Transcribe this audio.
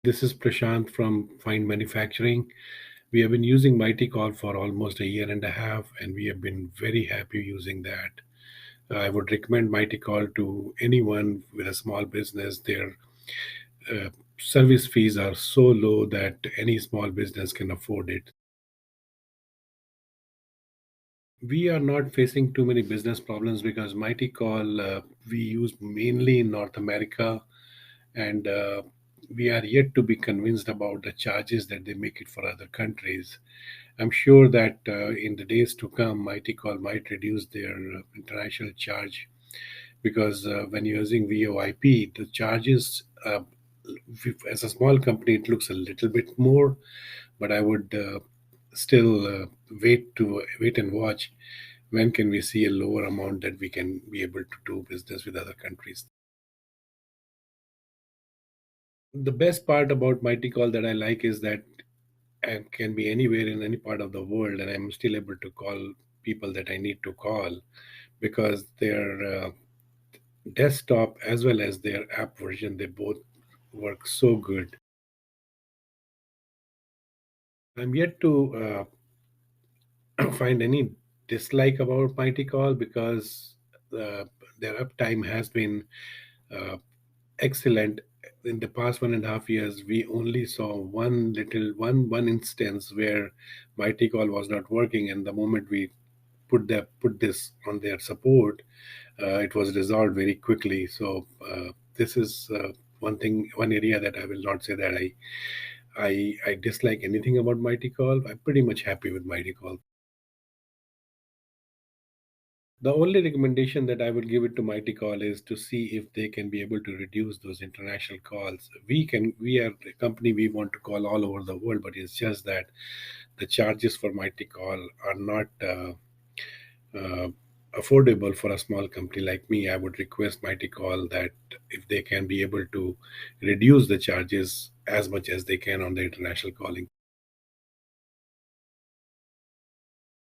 This is Prashant from Fine Manufacturing. We have been using MightyCall for almost a year and a half, and we have been very happy using that. I would recommend MightyCall to anyone with a small business. Their uh, service fees are so low that any small business can afford it. We are not facing too many business problems because MightyCall we use mainly in North America, and we are yet to be convinced about the charges that they make it for other countries. I'm sure that in the days to come, MightyCall might reduce their international charge because when you're using VoIP, the charges, as a small company, it looks a little bit more, but I would still wait and watch. When can we see a lower amount that we can be able to do business with other countries? The best part about MightyCall that I like is that I can be anywhere in any part of the world, and I'm still able to call people that I need to call because their desktop as well as their app version, they both work so good. I'm yet to find any dislike about MightyCall because uh, their uptime has been uh, excellent. In the past 1.5 years, we only saw one instance where MightyCall was not working, and the moment we put this on their support, it was resolved very quickly. So this is one area that I will not say that I dislike anything about MightyCall. I'm pretty much happy with MightyCall. The only recommendation that I would give it to MightyCall is to see if they can be able to reduce those international calls. We are a company, we want to call all over the world, but it's just that the charges for MightyCall are not uh, affordable for a small company like me. I would request MightyCall that if they can be able to reduce the charges as much as they can on the international calling.